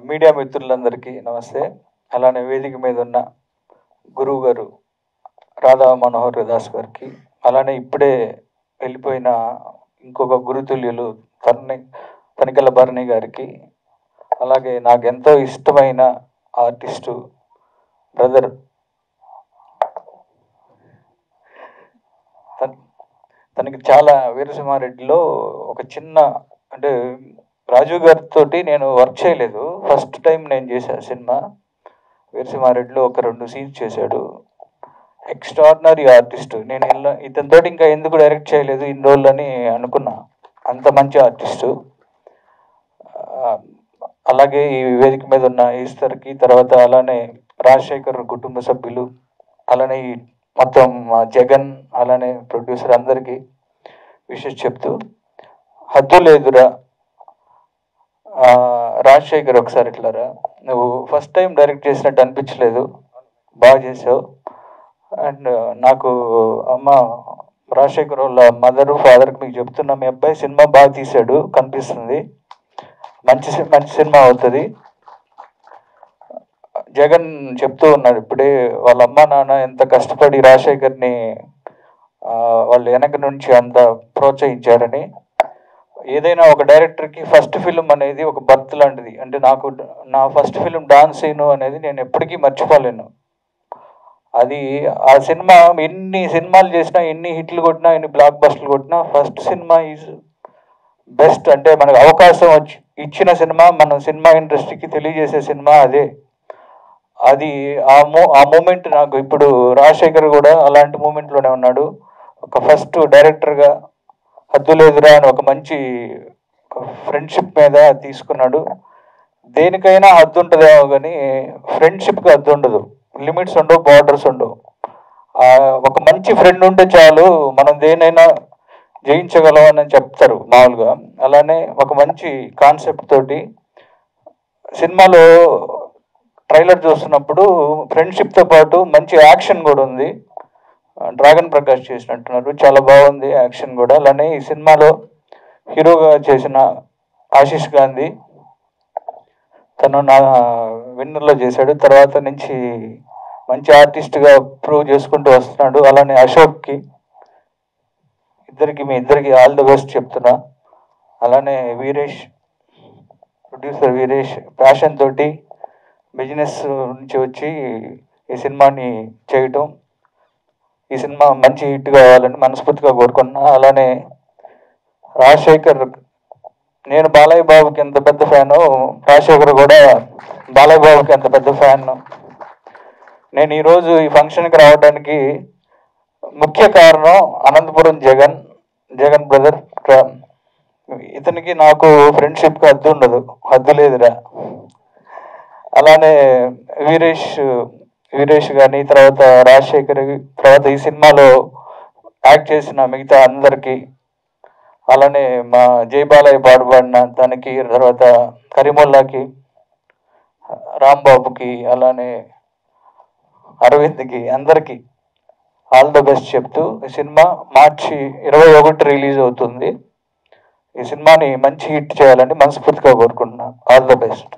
Media మిత్రులందరికీ నమస్తే. అలానే వేదిక మీద ఉన్న గురువు గారు రాధా మనోహర్ దాస్ గారికి, అలానే ఇప్పుడే వెళ్ళిపోయిన ఇంకొక గురుతుల్యులు తనికెళ్ళ భరణి గారికి, అలాగే నాకు ఎంతో ఇష్టమైన ఆర్టిస్టు బ్రదర్ తనకి చాలా వీరసింహారెడ్డిలో ఒక చిన్న అంటే రాజు గారితో నేను వర్క్ చేయలేదు. ఫస్ట్ టైం నేను చేశాను సినిమా. వీరసింహారెడ్డిలో ఒక 2 సీన్స్ చేశాడు. Extraordinary artist. నేను ఇతనితో ఇంకా ఎందుకు డైరెక్ట్ చేయలేదు ఇన్ని రోజులు అని అనుకున్నా. అంత మంచి ఆర్టిస్టు. అలాగే ఈ వేదిక మీద ఉన్న ఈశ్వర్కి, తర్వాత అలానే రాజశేఖర్ కుటుంబ సభ్యులు, అలానే ఈ మొత్తం జగన్, అలానే ప్రొడ్యూసర్ అందరికీ విషెస్ చెప్తూ, హద్దు లేదురా రాజశేఖర్ ఒకసారి ఇట్లారా, నువ్వు ఫస్ట్ టైం డైరెక్ట్ చేసినట్టు అనిపించలేదు, బాగా చేసావు. అండ్ నాకు అమ్మ రాజశేఖర్ వాళ్ళ మదరు ఫాదర్కి మీకు చెప్తున్నా, మీ అబ్బాయి సినిమా బాగా తీశాడు కనిపిస్తుంది, మంచి సినిమా అవుతుంది. జగన్ చెప్తూ ఉన్నాడు ఇప్పుడే, వాళ్ళ అమ్మ నాన్న ఎంత కష్టపడి రాజశేఖర్ని వాళ్ళు వెనక నుంచి అంత ప్రోత్సహించారని. ఏదైనా ఒక డైరెక్టర్కి ఫస్ట్ ఫిలిం అనేది ఒక బర్త్ లాంటిది. అంటే నాకు నా ఫస్ట్ ఫిలిం డాన్స్ సీను అనేది నేను ఎప్పటికీ మర్చిపోలేను. అది ఆ సినిమా ఎన్ని సినిమాలు చేసినా, ఎన్ని హిట్లు కొట్టినా, ఎన్ని బ్లాక్ బస్టర్లు కొట్టినా, ఫస్ట్ సినిమా ఈజ్ బెస్ట్. అంటే మనకు అవకాశం ఇచ్చిన సినిమా, మన సినిమా ఇండస్ట్రీకి తెలియజేసే సినిమా అదే. అది ఆ మూమెంట్ నాకు ఇప్పుడు రాజశేఖర్ కూడా అలాంటి మూమెంట్లోనే ఉన్నాడు. ఒక ఫస్ట్ డైరెక్టర్గా హద్దు లేదురా అని ఒక మంచి ఫ్రెండ్షిప్ మీద తీసుకున్నాడు. దేనికైనా హద్దు ఉంటుందేమో కానీ ఫ్రెండ్షిప్కి హద్దు ఉండదు, లిమిట్స్ ఉండవు, బార్డర్స్ ఉండవు. ఒక మంచి ఫ్రెండ్ ఉంటే చాలు, మనం దేనైనా జయించగలం అని చెప్తారు మామూలుగా. అలానే ఒక మంచి కాన్సెప్ట్ తోటి సినిమాలో ట్రైలర్ చూస్తున్నప్పుడు ఫ్రెండ్షిప్తో పాటు మంచి యాక్షన్ కూడా ఉంది. డ్రాగన్ ప్రకాష్ చేసినట్టున్నారు, చాలా బాగుంది యాక్షన్ కూడా. అలానే ఈ సినిమాలో హీరోగా చేసిన ఆశీష్ గాంధీ, తను నా విన్నర్లో చేశాడు. తర్వాత నుంచి మంచి ఆర్టిస్ట్గా ప్రూవ్ చేసుకుంటూ వస్తున్నాడు. అలానే అశోక్కి, మీ ఇద్దరికి ఆల్ ది బెస్ట్ చెప్తున్నా. అలానే వీరేష్, ప్రొడ్యూసర్ వీరేష్ ప్యాషన్ తోటి బిజినెస్ నుంచి వచ్చి ఈ సినిమాని చేయటం, ఈ సినిమా మంచి హిట్ కావాలని మనస్ఫూర్తిగా కోరుకున్నా. అలానే రాజశేఖర్, నేను బాలయ్య బాబుకి ఎంత పెద్ద ఫ్యాను, రాజశేఖర్ కూడా బాలయ్య బాబుకి ఎంత పెద్ద ఫ్యాన్. నేను ఈరోజు ఈ ఫంక్షన్కి రావడానికి ముఖ్య కారణం అనంతపురం జగన్ బ్రదర్. ఇతనికి నాకు ఫ్రెండ్షిప్కి హద్దు ఉండదు, హద్దు లేదురా. అలానే వీరేష్ కానీ, తర్వాత రాజశేఖర్, తర్వాత ఈ సినిమాలో యాక్ట్ చేసిన మిగతా అందరికీ, అలానే మా జయబాలయ్య పాడుబడిన తనకి, తర్వాత కరీముల్లాకి, రాంబాబుకి, అలానే అరవింద్కి, అందరికీ ఆల్ ద బెస్ట్ చెప్తూ, ఈ సినిమా మార్చి 21 రిలీజ్ అవుతుంది. ఈ సినిమాని మంచి హిట్ చేయాలని మనస్ఫూర్తిగా కోరుకుంటున్నాను. All the best.